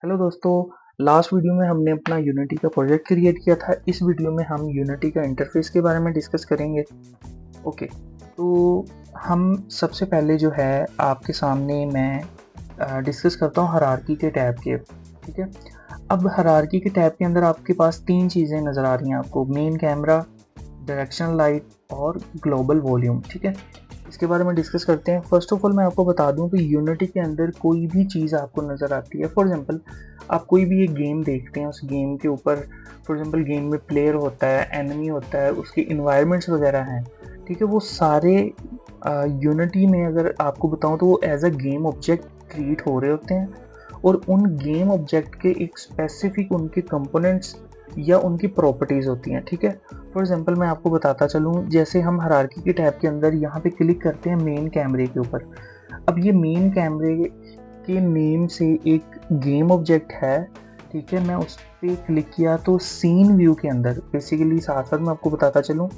Hello दोस्तों। Last video में हमने अपना यूनिटी का प्रोजेक्ट क्रिएट किया था। इस वीडियो में हम यूनिटी का इंटरफेस के बारे में डिस्कस करेंगे। ओके, तो हम सबसे पहले जो है आपके सामने मैं डिस्कस करता हूँ हायरार्की के टैब के। ठीक है, अब हायरार्की के टैब के अंदर आपके पास तीन चीज़ें नज़र आ रही हैं आपको: मेन कैमरा, डायरेक्शनल लाइट और ग्लोबल वॉल्यूम। ठीक है, इसके बारे में डिस्कस करते हैं। फर्स्ट ऑफ ऑल मैं आपको बता दूं कि यूनिटी के अंदर कोई भी चीज़ आपको नज़र आती है, फॉर एग्जांपल आप कोई भी एक गेम देखते हैं, उस गेम के ऊपर फॉर एग्जांपल गेम में प्लेयर होता है, एनिमी होता है, उसके इन्वायरमेंट्स वगैरह हैं। ठीक है, वो सारे यूनिटी में अगर आपको बताऊं तो वो as a game object create हो रहे होते हैं और उन गेम ऑब्जेक्ट के एक स्पेसिफिक उनके कंपोनेंट्स या उनकी प्रॉपर्टीज़ होती हैं। ठीक है, फॉर एग्जांपल मैं आपको बताता चलूँ, जैसे हम हायरार्की के टैब के अंदर यहाँ पे क्लिक करते हैं मेन कैमरे के ऊपर। अब ये मेन कैमरे के नेम से एक गेम ऑब्जेक्ट है। ठीक है, मैं उस पर क्लिक किया तो सीन व्यू के अंदर बेसिकली, साथ साथ मैं आपको बताता चलूँ,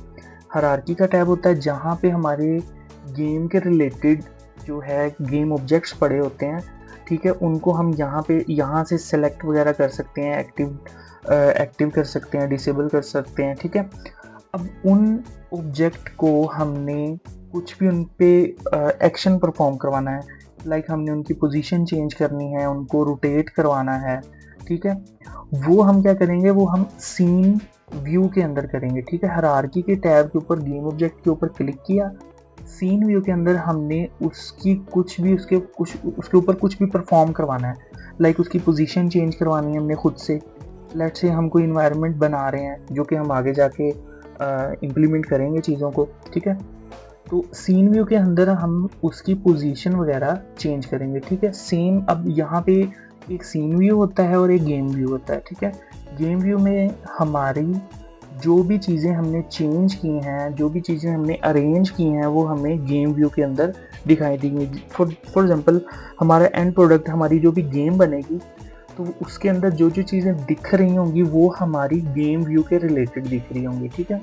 हायरार्की का टैब होता है जहाँ पे हमारे गेम के रिलेटेड जो है गेम ऑब्जेक्ट्स पड़े होते हैं। ठीक है, उनको हम यहाँ से सेलेक्ट वगैरह कर सकते हैं, एक्टिव कर सकते हैं, डिसेबल कर सकते हैं। ठीक है, अब उन ऑब्जेक्ट को हमने कुछ भी उन पे एक्शन परफॉर्म करवाना है, लाइक हमने उनकी पोजीशन चेंज करनी है, उनको रोटेट करवाना है। ठीक है, वो हम क्या करेंगे, वो हम सीन व्यू के अंदर करेंगे। ठीक है, हायरार्की के टैब के ऊपर गेम ऑब्जेक्ट के ऊपर क्लिक किया, सीन व्यू के अंदर हमने उसकी उसके ऊपर कुछ भी परफॉर्म करवाना है, लाइक उसकी पोजीशन चेंज करवानी है हमने खुद से। लेट्स से हम कोई इन्वायरमेंट बना रहे हैं जो कि हम आगे जाके इम्प्लीमेंट करेंगे चीज़ों को। ठीक है, तो सीन व्यू के अंदर हम उसकी पोजीशन वगैरह चेंज करेंगे। ठीक है, सेम अब यहाँ पे एक सीन व्यू होता है और एक गेम व्यू होता है। ठीक है, गेम व्यू में हमारी जो भी चीज़ें हमने चेंज की हैं, जो भी चीज़ें हमने अरेंज की हैं, वो हमें गेम व्यू के अंदर दिखाई देंगी। फॉर एग्जांपल हमारा एंड प्रोडक्ट, हमारी जो भी गेम बनेगी, तो उसके अंदर जो जो चीज़ें दिख रही होंगी वो हमारी गेम व्यू के रिलेटेड दिख रही होंगी। ठीक है,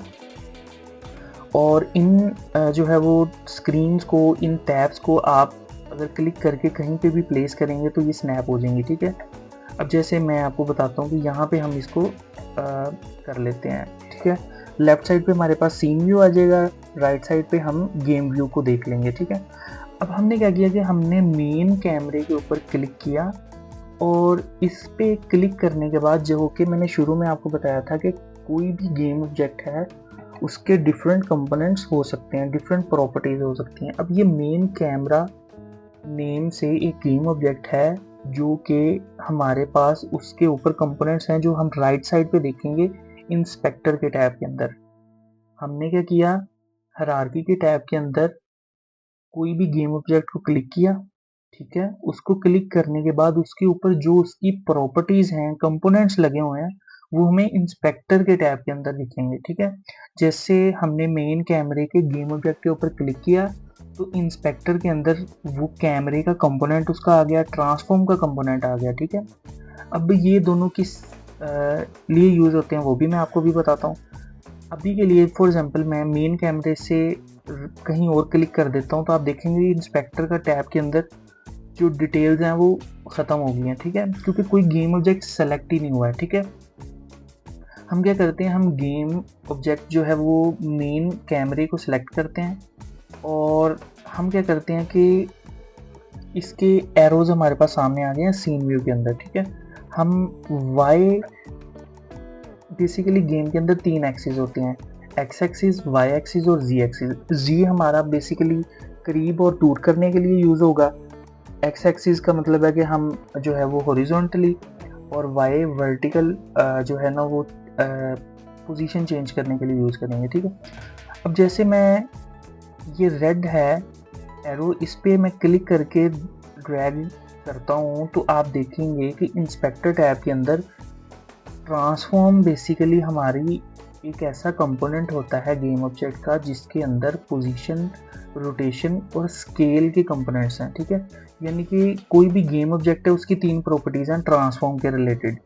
और इन जो है वो स्क्रीन्स को, इन टैब्स को आप अगर क्लिक करके कहीं पे भी प्लेस करेंगे तो ये स्नैप हो जाएंगी। ठीक है, अब जैसे मैं आपको बताता हूँ कि यहाँ पे हम इसको कर लेते हैं। ठीक है, लेफ्ट साइड पे हमारे पास सीन व्यू आ जाएगा, राइट साइड पे हम गेम व्यू को देख लेंगे। ठीक है, अब हमने क्या किया कि हमने मेन कैमरे के ऊपर क्लिक किया और इस पे क्लिक करने के बाद, जो कि मैंने शुरू में आपको बताया था कि कोई भी गेम ऑब्जेक्ट है उसके डिफरेंट कंपोनेंट्स हो सकते हैं, डिफरेंट प्रॉपर्टीज हो सकती हैं। अब ये मेन कैमरा नेम से एक गेम ऑब्जेक्ट है जो कि हमारे पास उसके ऊपर कंपोनेंट्स हैं, जो हम राइट साइड पे देखेंगे इंस्पेक्टर के टैब के अंदर। हमने क्या किया, हायरार्की के टैब के अंदर कोई भी गेम ऑब्जेक्ट को क्लिक किया। ठीक है, उसको क्लिक करने के बाद उसके ऊपर जो उसकी प्रॉपर्टीज हैं, कंपोनेंट्स लगे हुए हैं, वो हमें इंस्पेक्टर के टैब के अंदर दिखेंगे। ठीक है, जैसे हमने मेन कैमरे के गेम ऑब्जेक्ट के ऊपर क्लिक किया तो इंस्पेक्टर के अंदर वो कैमरे का कंपोनेंट उसका आ गया, ट्रांसफॉर्म का कंपोनेंट आ गया। ठीक है, अब ये दोनों किस लिए यूज होते हैं वो भी मैं आपको भी बताता हूँ। अभी के लिए फॉर एग्जांपल मैं मेन कैमरे से कहीं और क्लिक कर देता हूँ तो आप देखेंगे इंस्पेक्टर का टैब के अंदर जो डिटेल्स हैं वो ख़त्म हो गई हैं। ठीक है, क्योंकि कोई गेम ऑब्जेक्ट सेलेक्ट ही नहीं हुआ है। ठीक है, हम क्या करते हैं, हम गेम ऑब्जेक्ट जो है वो मेन कैमरे को सिलेक्ट करते हैं और हम क्या करते हैं कि इसके एरोज हमारे पास सामने आ गए हैं सीन व्यू के अंदर। ठीक है, हम वाई, बेसिकली गेम के अंदर तीन एक्सिस होते हैं, एक्स एक्सिस, वाई एक्सिस और जी एक्सिस। जी हमारा बेसिकली करीब और दूर करने के लिए यूज़ होगा, एक्स एक्सिस का मतलब है कि हम जो है वो हॉरिजॉन्टली, और वाई वर्टिकल जो है ना वो पोजीशन चेंज करने के लिए यूज़ करेंगे। ठीक है, अब जैसे मैं ये रेड है एरो, इस पर मैं क्लिक करके ड्रैग करता हूँ तो आप देखेंगे कि इंस्पेक्टर टैब के अंदर ट्रांसफॉर्म बेसिकली हमारी एक ऐसा कंपोनेंट होता है गेम ऑब्जेक्ट का जिसके अंदर पोजीशन, रोटेशन और स्केल के कंपोनेंट्स हैं। ठीक है, यानी कि कोई भी गेम ऑब्जेक्ट है उसकी तीन प्रॉपर्टीज हैं ट्रांसफॉर्म के रिलेटेड।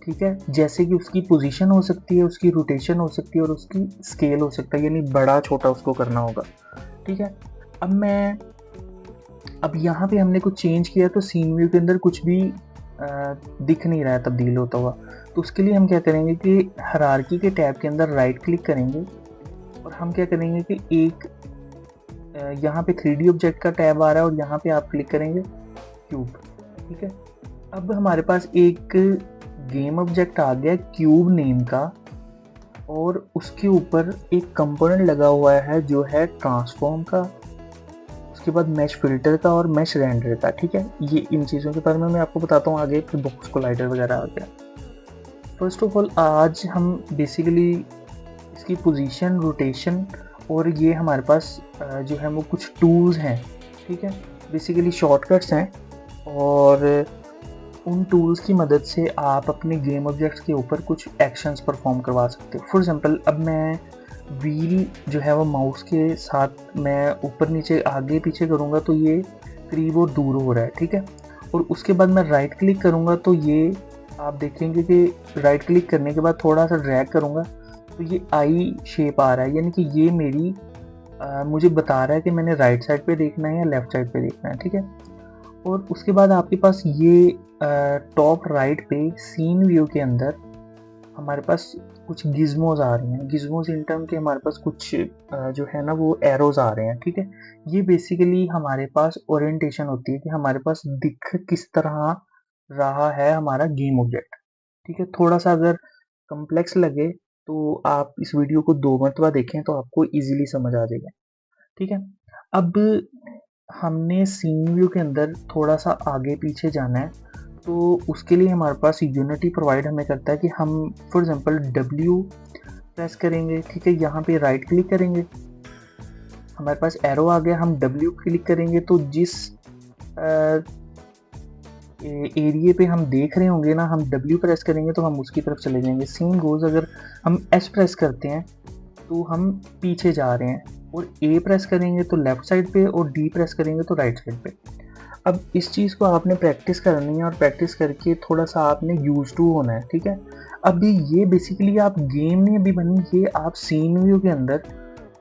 ठीक है, जैसे कि उसकी पोजीशन हो सकती है, उसकी रोटेशन हो सकती है और उसकी स्केल हो सकता है, यानी बड़ा छोटा उसको करना होगा। ठीक है, अब यहाँ पे हमने कुछ चेंज किया तो सीन व्यू के अंदर कुछ भी दिख नहीं रहा है तब्दील होता हुआ। तो उसके लिए हम क्या करेंगे कि हायरार्की के टैब के अंदर राइट क्लिक करेंगे और हम क्या करेंगे कि एक यहाँ पे 3D ऑब्जेक्ट का टैब आ रहा है और यहाँ पे आप क्लिक करेंगे क्यूब। ठीक है, अब हमारे पास एक गेम ऑब्जेक्ट आ गया क्यूब नेम का और उसके ऊपर एक कंपोनेंट लगा हुआ है जो है ट्रांसफॉर्म का, उसके बाद मैश फिल्टर का और मैश रेंडर का। ठीक है, ये इन चीज़ों के बारे में मैं आपको बताता हूँ आगे, फिर बॉक्स कोलाइडर वगैरह आ गया। फर्स्ट ऑफ ऑल आज हम बेसिकली इसकी पोजीशन, रोटेशन और ये हमारे पास जो है वो कुछ टूल्स हैं। ठीक है, बेसिकली शॉर्टकट्स हैं और उन टूल्स की मदद से आप अपने गेम ऑब्जेक्ट्स के ऊपर कुछ एक्शंस परफॉर्म करवा सकते हो। फॉर एग्जांपल अब मैं व्हील जो है वो माउस के साथ मैं ऊपर नीचे आगे पीछे करूँगा तो ये करीब और दूर हो रहा है। ठीक है, और उसके बाद मैं राइट क्लिक करूँगा तो ये आप देखेंगे कि राइट क्लिक करने के बाद थोड़ा सा ड्रैग करूँगा तो ये आई शेप आ रहा है, यानी कि ये मेरी मुझे बता रहा है कि मैंने राइट साइड पे देखना है या लेफ्ट साइड पे देखना है। ठीक है, और उसके बाद आपके पास ये टॉप राइट पे सीन व्यू के अंदर हमारे पास कुछ गिज़मोज आ रही हैं। गिज़मोज इन टर्म के हमारे पास कुछ जो है ना वो एरोज आ रहे हैं। ठीक है, ये बेसिकली हमारे पास ओरिएंटेशन होती है कि हमारे पास दिख किस तरह रहा है हमारा गेम ऑब्जेक्ट। ठीक है, थोड़ा सा अगर कॉम्प्लेक्स लगे तो आप इस वीडियो को 2 मरतबा देखें तो आपको इजीली समझ आ जाएगा। ठीक है, अब हमने सीन व्यू के अंदर थोड़ा सा आगे पीछे जाना है तो उसके लिए हमारे पास यूनिटी प्रोवाइड हमें करता है कि हम फॉर एग्जांपल W प्रेस करेंगे। ठीक है, यहाँ पे राइट क्लिक करेंगे, हमारे पास एरो आ गया, हम W क्लिक करेंगे तो जिस एरिए पे हम देख रहे होंगे ना, हम W प्रेस करेंगे तो हम उसकी तरफ चले जाएंगे। सेम गोज अगर हम S प्रेस करते हैं तो हम पीछे जा रहे हैं, और A प्रेस करेंगे तो लेफ्ट साइड पे और D प्रेस करेंगे तो राइट साइड पे। अब इस चीज़ को आपने प्रैक्टिस करनी है और प्रैक्टिस करके थोड़ा सा आपने यूज टू होना है। ठीक है, अभी ये बेसिकली आप गेम नहीं अभी बनी, ये आप सीन व्यू के अंदर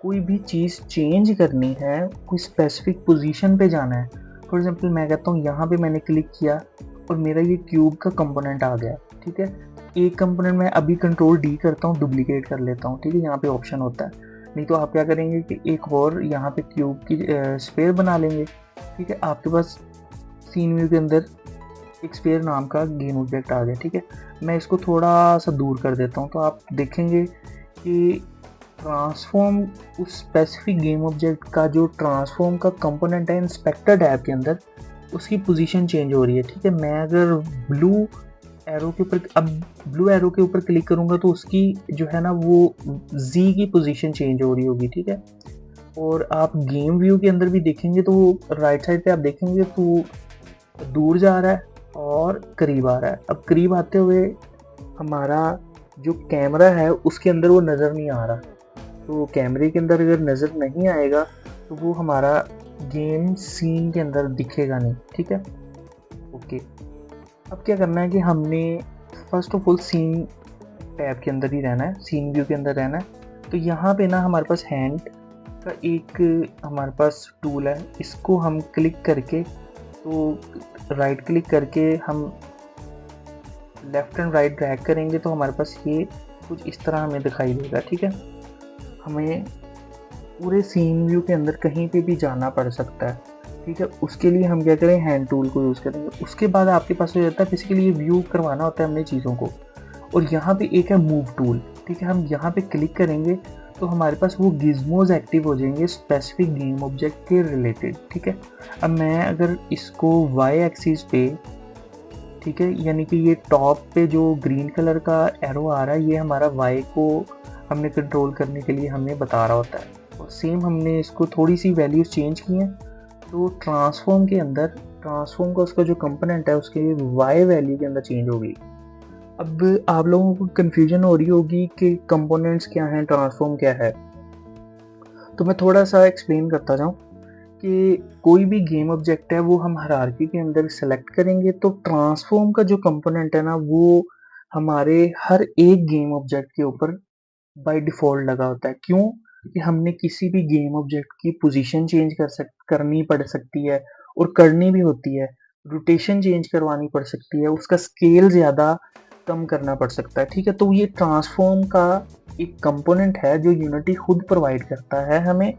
कोई भी चीज़ चेंज करनी है, कोई स्पेसिफिक पोजीशन पे जाना है। फॉर एग्जांपल मैं कहता हूँ यहाँ पे मैंने क्लिक किया और मेरा ये क्यूब का कंपोनेंट आ गया। ठीक है, एक कंपोनेंट मैं अभी कंट्रोल D करता हूँ, डुप्लीकेट कर लेता हूँ। ठीक है, यहाँ पे ऑप्शन होता है, नहीं तो आप क्या करेंगे कि एक और यहाँ पे क्यूब की स्फीयर बना लेंगे। ठीक है, आपके पास सीन व्यू के अंदर एक स्फीयर नाम का गेम ऑब्जेक्ट आ गया। ठीक है, मैं इसको थोड़ा सा दूर कर देता हूँ तो आप देखेंगे कि ट्रांसफॉर्म उस स्पेसिफिक गेम ऑब्जेक्ट का जो ट्रांसफॉर्म का कंपोनेंट है इंस्पेक्टर टैब के अंदर, उसकी पोजीशन चेंज हो रही है। ठीक है, मैं अगर ब्लू एरो के ऊपर क्लिक करूंगा तो उसकी जो है ना वो Z की पोजीशन चेंज हो रही होगी। ठीक है, और आप गेम व्यू के अंदर भी देखेंगे तो राइट साइड पे आप देखेंगे तो दूर जा रहा है और करीब आ रहा है। अब करीब आते हुए हमारा जो कैमरा है उसके अंदर वो नज़र नहीं आ रहा, तो कैमरे के अंदर अगर नज़र नहीं आएगा तो वो हमारा गेम सीन के अंदर दिखेगा नहीं। ठीक है, ओके। अब क्या करना है कि हमने first of all scene tab के अंदर ही रहना है, सीन व्यू के अंदर रहना है। तो यहाँ पे ना हमारे पास हैंड का एक हमारे पास टूल है, इसको हम क्लिक करके तो राइट क्लिक करके हम लेफ्ट एंड राइट ड्रैग करेंगे तो हमारे पास ये कुछ इस तरह हमें दिखाई देगा। ठीक है, हमें पूरे सीन व्यू के अंदर कहीं पे भी जाना पड़ सकता है। ठीक है, उसके लिए हम क्या करें, हैंड टूल को यूज़ करेंगे। उसके बाद आपके पास हो जाता है बेसिकली ये व्यू करवाना होता है हमने चीज़ों को, और यहाँ पे एक है मूव टूल। ठीक है, हम यहाँ पे क्लिक करेंगे तो हमारे पास वो गिज़मोज एक्टिव हो जाएंगे स्पेसिफिक गेम ऑब्जेक्ट के रिलेटेड। ठीक है, अब मैं अगर इसको वाई एक्सिस पे, ठीक है, यानी कि ये टॉप पे जो ग्रीन कलर का एरो आ रहा है ये हमारा वाई को हमने कंट्रोल करने के लिए हमें बता रहा होता है, और सेम हमने इसको थोड़ी सी वैल्यूज चेंज की हैं तो ट्रांसफॉर्म के अंदर ट्रांसफॉर्म का उसका जो कंपोनेंट है उसके वाई वैल्यू के अंदर चेंज हो गई। अब आप लोगों को कन्फ्यूजन हो रही होगी कि कंपोनेंट्स क्या हैं, ट्रांसफॉर्म क्या है, तो मैं थोड़ा सा एक्सप्लेन करता जाऊँ कि कोई भी गेम ऑब्जेक्ट है वो हम हायरार्की के अंदर सेलेक्ट करेंगे तो ट्रांसफॉर्म का जो कंपोनेंट है ना वो हमारे हर एक गेम ऑब्जेक्ट के ऊपर बाय डिफ़ॉल्ट लगा होता है। क्यों? कि हमने किसी भी गेम ऑब्जेक्ट की पोजीशन चेंज करनी पड़ सकती है और करनी भी होती है। रोटेशन चेंज करवानी पड़ सकती है, उसका स्केल ज़्यादा कम करना पड़ सकता है, ठीक है। तो ये ट्रांसफॉर्म का एक कंपोनेंट है जो यूनिटी खुद प्रोवाइड करता है हमें,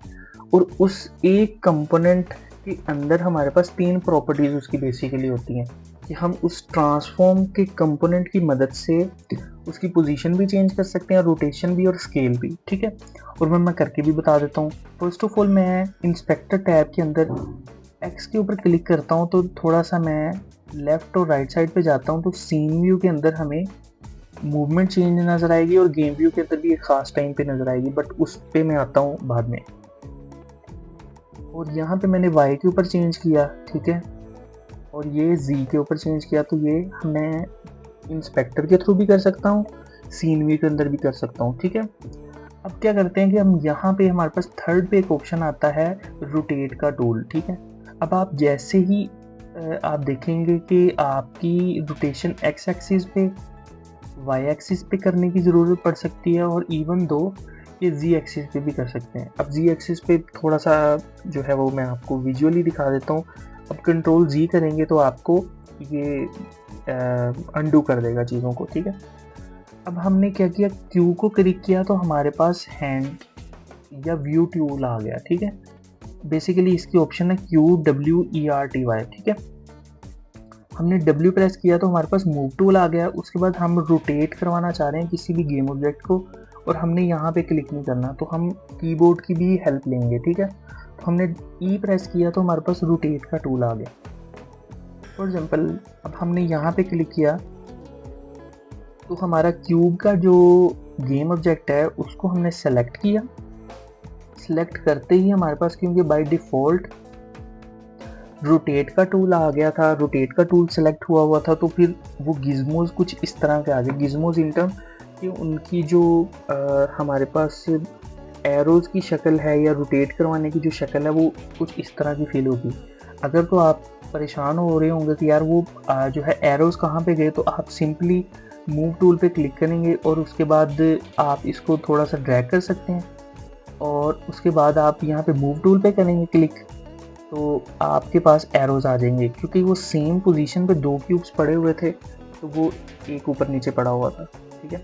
और उस एक कंपोनेंट के अंदर हमारे पास 3 प्रॉपर्टीज उसकी बेसिकली होती हैं कि हम उस ट्रांसफॉर्म के कंपोनेंट की मदद से उसकी पोजीशन भी चेंज कर सकते हैं, रोटेशन भी और स्केल भी, ठीक है। और मैं करके भी बता देता हूँ। फर्स्ट ऑफ ऑल मैं इंस्पेक्टर टैब के अंदर एक्स के ऊपर क्लिक करता हूँ, तो थोड़ा सा मैं लेफ्ट और राइट साइड पे जाता हूँ, तो सीन व्यू के अंदर हमें मूवमेंट चेंज नज़र आएगी और गेम व्यू के अंदर भी एक खास टाइम पे नज़र आएगी, बट उस पे मैं आता हूँ बाद में। और यहाँ पे मैंने y के ऊपर चेंज किया, ठीक है, और ये z के ऊपर चेंज किया, तो ये मैं इंस्पेक्टर के थ्रू भी कर सकता हूँ, सीन व्यू के अंदर भी कर सकता हूँ, ठीक है। अब क्या करते हैं कि हम यहाँ पे हमारे पास थर्ड पे एक ऑप्शन आता है रोटेट का टूल, ठीक है। अब आप जैसे ही आप देखेंगे कि आपकी रोटेशन एक्स एक्सिस पे, वाई एक्सिस पे करने की ज़रूरत पड़ सकती है, और इवन दो ये जी एक्सिस पे भी कर सकते हैं। अब जी एक्सिस पे थोड़ा सा जो है वो मैं आपको विजुअली दिखा देता हूँ। अब कंट्रोल जी करेंगे तो आपको ये अंडू कर देगा चीज़ों को, ठीक है। अब हमने क्या किया, क्यू को क्लिक किया तो हमारे पास हैंड या व्यू टूल आ गया, ठीक है। बेसिकली इसकी ऑप्शन है QWERTY, ठीक है। हमने W प्रेस किया तो हमारे पास मूव टूल आ गया। उसके बाद हम रोटेट करवाना चाह रहे हैं किसी भी गेम ऑब्जेक्ट को, और हमने यहाँ पे क्लिक नहीं करना, तो हम कीबोर्ड की भी हेल्प लेंगे, ठीक है। तो हमने E प्रेस किया तो हमारे पास रोटेट का टूल आ गया। फॉर एग्जाम्पल अब हमने यहाँ पे क्लिक किया तो हमारा क्यूब का जो गेम ऑब्जेक्ट है उसको हमने सेलेक्ट किया। सेलेक्ट करते ही हमारे पास, क्योंकि बाय डिफ़ॉल्ट रोटेट का टूल आ गया था, रोटेट का टूल सेलेक्ट हुआ था, तो फिर वो गिज़मोज़ कुछ इस तरह के आ गए। गिज़मोज़ इन टर्म कि उनकी जो हमारे पास एरोज़ की शक्ल है या रोटेट करवाने की जो शक्ल है वो कुछ इस तरह की फील होगी। अगर तो आप परेशान हो रहे होंगे कि यार वो जो है एरोज़ कहाँ पे गए, तो आप सिंपली मूव टूल पे क्लिक करेंगे और उसके बाद आप इसको थोड़ा सा ड्रैग कर सकते हैं, और उसके बाद आप यहाँ पे मूव टूल पे करेंगे क्लिक, तो आपके पास एरोज़ आ जाएंगे। क्योंकि वो सेम पोजीशन पे 2 क्यूब्स पड़े हुए थे, तो वो एक ऊपर नीचे पड़ा हुआ था, ठीक है।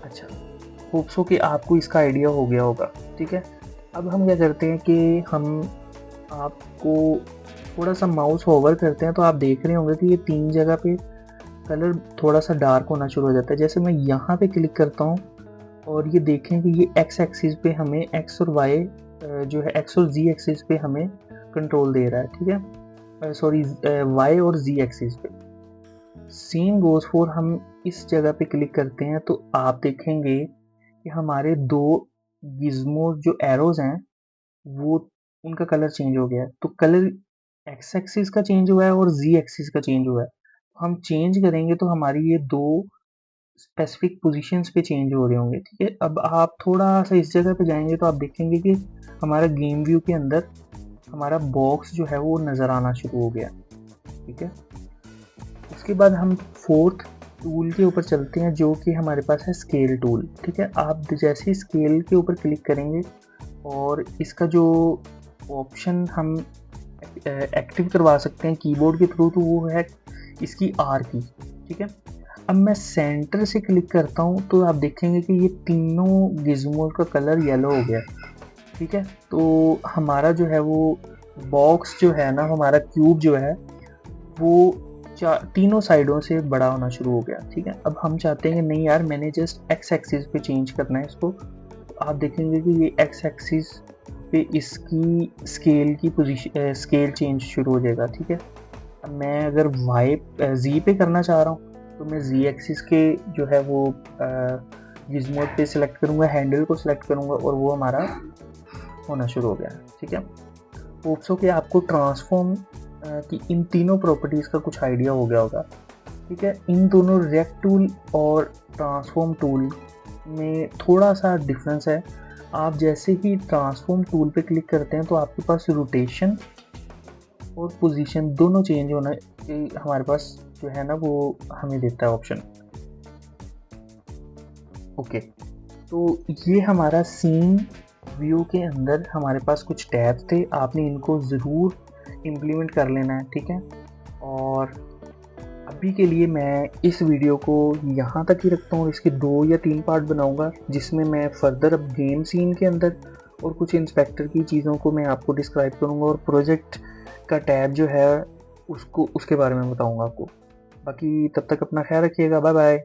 अच्छा, होप सो कि आपको इसका आइडिया हो गया होगा, ठीक है। अब हम क्या करते हैं कि हम आपको थोड़ा सा माउस होवर करते हैं, तो आप देख रहे होंगे कि ये 3 जगह पे कलर थोड़ा सा डार्क होना शुरू हो जाता है। जैसे मैं यहाँ पे क्लिक करता हूँ और ये देखें कि ये एक्स एक्सिस पे हमें एक्स और वाई जो है एक्स और जी एक्सिस पे हमें कंट्रोल दे रहा है, ठीक है। सॉरी, वाई और जी एक्सिस पे। सेम गोज फॉर हम इस जगह पे क्लिक करते हैं तो आप देखेंगे कि हमारे 2 गिज़मो जो एरोज हैं वो उनका कलर चेंज हो गया है। तो कलर एक्स एक्सिस का चेंज हुआ है और जी एक्सिस का चेंज हुआ है। हम चेंज करेंगे तो हमारी ये 2 स्पेसिफिक पोजीशंस पे चेंज हो रहे होंगे, ठीक है। अब आप थोड़ा सा इस जगह पे जाएंगे तो आप देखेंगे कि हमारा गेम व्यू के अंदर हमारा बॉक्स जो है वो नज़र आना शुरू हो गया, ठीक है। उसके बाद हम फोर्थ टूल के ऊपर चलते हैं जो कि हमारे पास है स्केल टूल, ठीक है। आप जैसे ही स्केल के ऊपर क्लिक करेंगे और इसका जो ऑप्शन हम एक्टिव करवा सकते हैं कीबोर्ड के थ्रू, तो वो है इसकी आर की, ठीक है। अब मैं सेंटर से क्लिक करता हूँ तो आप देखेंगे कि ये तीनों गिज़मोज़ का कलर येलो हो गया, ठीक है। तो हमारा जो है वो बॉक्स जो है ना, हमारा क्यूब जो है वो तीनों साइडों से बड़ा होना शुरू हो गया, ठीक है। अब हम चाहते हैं कि नहीं यार, मैंने जस्ट एक्स एक्सिस पे चेंज करना है इसको। तो आप देखेंगे कि ये एक्स एक्सिस पे इसकी स्केल की पोजीशन स्केल चेंज शुरू हो जाएगा, ठीक है। अब मैं अगर वाई जी पे करना चाह रहा हूँ तो मैं जी एक्सिस के जो है वो गिज़मो पे सिलेक्ट करूँगा, हैंडल को सिलेक्ट करूँगा और वो हमारा होना शुरू हो गया, ठीक है। होप सो कि आपको ट्रांसफॉर्म कि इन तीनों प्रॉपर्टीज़ का कुछ आइडिया हो गया होगा, ठीक है। इन दोनों रिएक्ट टूल और ट्रांसफॉर्म टूल में थोड़ा सा डिफरेंस है। आप जैसे ही ट्रांसफॉर्म टूल पे क्लिक करते हैं तो आपके पास रोटेशन और पोजीशन दोनों चेंज होना हमारे पास जो है ना वो हमें देता है ऑप्शन। ओके, तो ये हमारा सीन व्यू के अंदर हमारे पास कुछ टैब थे, आपने इनको ज़रूर इम्प्लीमेंट कर लेना है, ठीक है। और अभी के लिए मैं इस वीडियो को यहाँ तक ही रखता हूँ। इसके 2 या 3 पार्ट बनाऊँगा जिसमें मैं फर्दर अब गेम सीन के अंदर और कुछ इंस्पेक्टर की चीज़ों को मैं आपको डिस्क्राइब करूँगा और प्रोजेक्ट का टैब जो है उसके बारे में बताऊँगा आपको। बाकी तब तक अपना ख्याल रखिएगा। Bye bye.